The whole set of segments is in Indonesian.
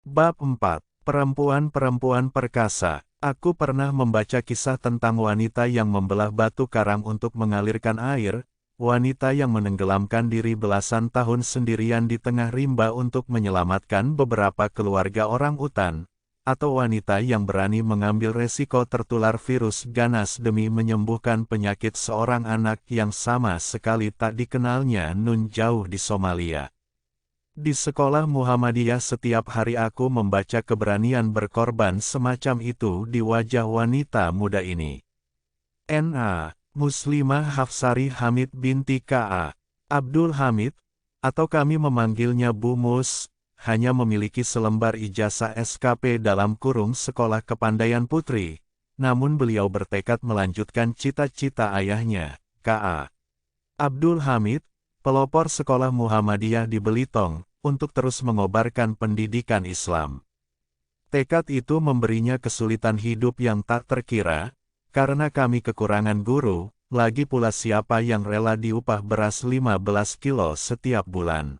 Bab 4. Perempuan-perempuan perkasa. Aku pernah membaca kisah tentang wanita yang membelah batu karang untuk mengalirkan air, wanita yang menenggelamkan diri belasan tahun sendirian di tengah rimba untuk menyelamatkan beberapa keluarga orang utan, atau wanita yang berani mengambil resiko tertular virus ganas demi menyembuhkan penyakit seorang anak yang sama sekali tak dikenalnya nun jauh di Somalia. Di sekolah Muhammadiyah setiap hari aku membaca keberanian berkorban semacam itu di wajah wanita muda ini. N.A. Muslimah Hafsari Hamid binti K.A. Abdul Hamid, atau kami memanggilnya Bu Mus, hanya memiliki selembar ijazah SKP dalam kurung Sekolah Kepandaian Putri, namun beliau bertekad melanjutkan cita-cita ayahnya, K.A. Abdul Hamid, pelopor sekolah Muhammadiyah di Belitung, untuk terus mengobarkan pendidikan Islam. Tekad itu memberinya kesulitan hidup yang tak terkira, karena kami kekurangan guru, lagi pula siapa yang rela diupah beras 15 kilo setiap bulan.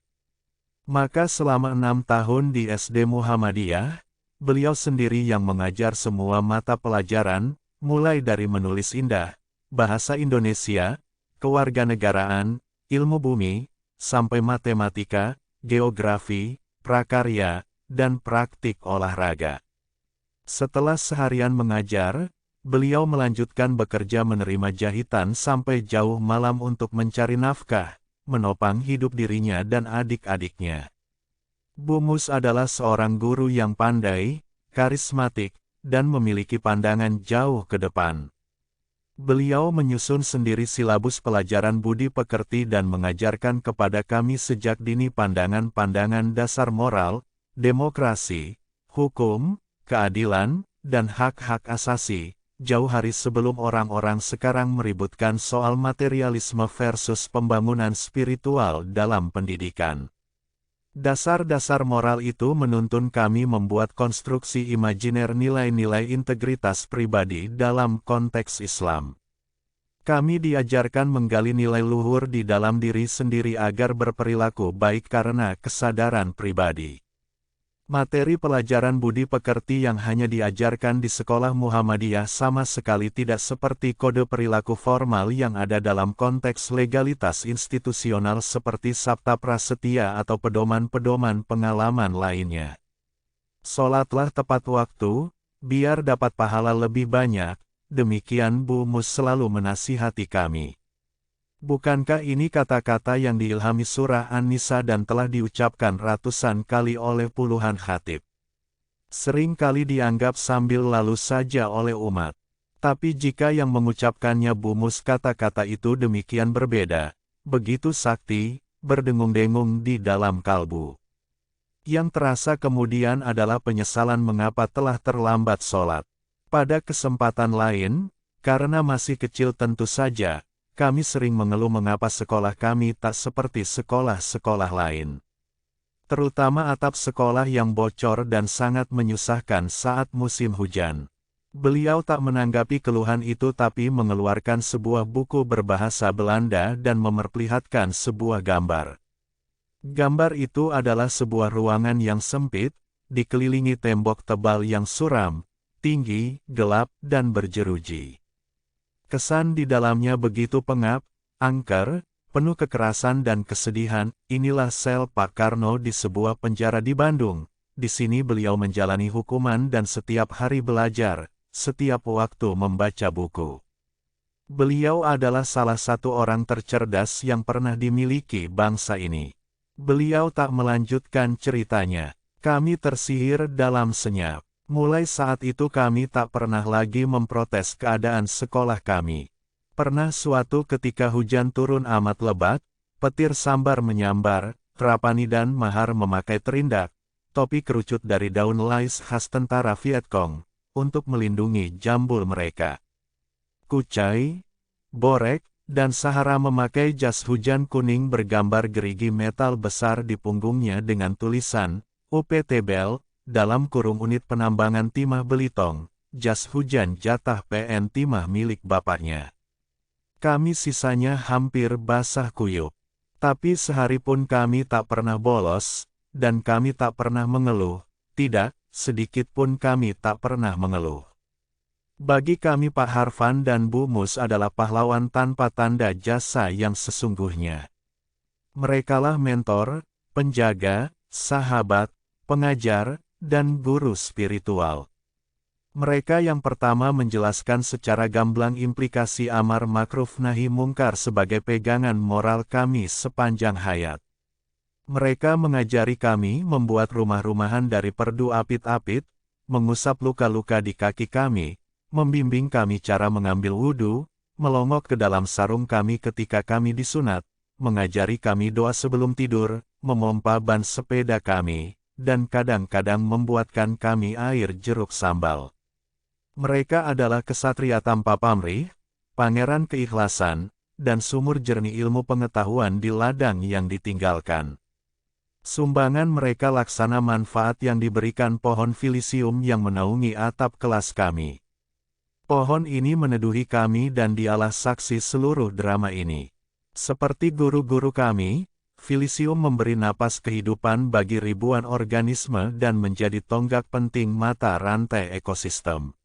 Maka selama 6 tahun di SD Muhammadiyah, beliau sendiri yang mengajar semua mata pelajaran, mulai dari menulis indah, bahasa Indonesia, kewarganegaraan, ilmu bumi, sampai matematika, geografi, prakarya, dan praktik olahraga. Setelah seharian mengajar, beliau melanjutkan bekerja menerima jahitan sampai jauh malam untuk mencari nafkah, menopang hidup dirinya dan adik-adiknya. Bu Mus adalah seorang guru yang pandai, karismatik, dan memiliki pandangan jauh ke depan. Beliau menyusun sendiri silabus pelajaran budi pekerti dan mengajarkan kepada kami sejak dini pandangan-pandangan dasar moral, demokrasi, hukum, keadilan, dan hak-hak asasi, jauh hari sebelum orang-orang sekarang meributkan soal materialisme versus pembangunan spiritual dalam pendidikan. Dasar-dasar moral itu menuntun kami membuat konstruksi imajiner nilai-nilai integritas pribadi dalam konteks Islam. Kami diajarkan menggali nilai luhur di dalam diri sendiri agar berperilaku baik karena kesadaran pribadi. Materi pelajaran budi pekerti yang hanya diajarkan di sekolah Muhammadiyah sama sekali tidak seperti kode perilaku formal yang ada dalam konteks legalitas institusional seperti Sabta Prasetya atau pedoman-pedoman pengalaman lainnya. Sholatlah tepat waktu, biar dapat pahala lebih banyak, demikian Bu Mus selalu menasihati kami. Bukankah ini kata-kata yang diilhami surah An-Nisa dan telah diucapkan ratusan kali oleh puluhan khatib? Sering kali dianggap sambil lalu saja oleh umat. Tapi jika yang mengucapkannya Bu Mus kata-kata itu demikian berbeda, begitu sakti, berdengung-dengung di dalam kalbu. Yang terasa kemudian adalah penyesalan mengapa telah terlambat sholat. Pada kesempatan lain, karena masih kecil tentu saja, kami sering mengeluh mengapa sekolah kami tak seperti sekolah-sekolah lain. Terutama atap sekolah yang bocor dan sangat menyusahkan saat musim hujan. Beliau tak menanggapi keluhan itu tapi mengeluarkan sebuah buku berbahasa Belanda dan memperlihatkan sebuah gambar. Gambar itu adalah sebuah ruangan yang sempit, dikelilingi tembok tebal yang suram, tinggi, gelap, dan berjeruji. Kesan di dalamnya begitu pengap, angker, penuh kekerasan dan kesedihan. Inilah sel Pak Karno di sebuah penjara di Bandung. Di sini beliau menjalani hukuman dan setiap hari belajar, setiap waktu membaca buku. Beliau adalah salah satu orang tercerdas yang pernah dimiliki bangsa ini. Beliau tak melanjutkan ceritanya. Kami tersihir dalam senyap. Mulai saat itu kami tak pernah lagi memprotes keadaan sekolah kami. Pernah suatu ketika hujan turun amat lebat, petir sambar menyambar, Trapani dan Mahar memakai terindak, topi kerucut dari daun lais khas tentara Vietcong, untuk melindungi jambul mereka. Kucai, Borek, dan Sahara memakai jas hujan kuning bergambar gerigi metal besar di punggungnya dengan tulisan, UPT-BEL, dalam kurung unit penambangan timah Belitung, jas hujan jatah PN timah milik bapaknya. Kami sisanya hampir basah kuyup. Tapi sehari pun kami tak pernah bolos, dan kami tak pernah mengeluh, Tidak, sedikit pun kami tak pernah mengeluh. Bagi kami Pak Harvan dan Bu Mus adalah pahlawan tanpa tanda jasa yang sesungguhnya. Merekalah mentor, penjaga, sahabat, pengajar, dan guru spiritual. Mereka yang pertama menjelaskan secara gamblang implikasi amar makruf nahi mungkar sebagai pegangan moral kami sepanjang hayat. Mereka mengajari kami membuat rumah-rumahan dari perdu apit-apit, mengusap luka-luka di kaki kami, membimbing kami cara mengambil wudhu, melongok ke dalam sarung kami ketika kami disunat, mengajari kami doa sebelum tidur, memompa ban sepeda kami, dan kadang-kadang membuatkan kami air jeruk sambal. Mereka adalah kesatria tanpa pamrih, pangeran keikhlasan, dan sumur jernih ilmu pengetahuan di ladang yang ditinggalkan. Sumbangan mereka laksana manfaat yang diberikan pohon filisium yang menaungi atap kelas kami. Pohon ini meneduhi kami dan dialah saksi seluruh drama ini. Seperti guru-guru kami, filisium memberi napas kehidupan bagi ribuan organisme dan menjadi tonggak penting mata rantai ekosistem.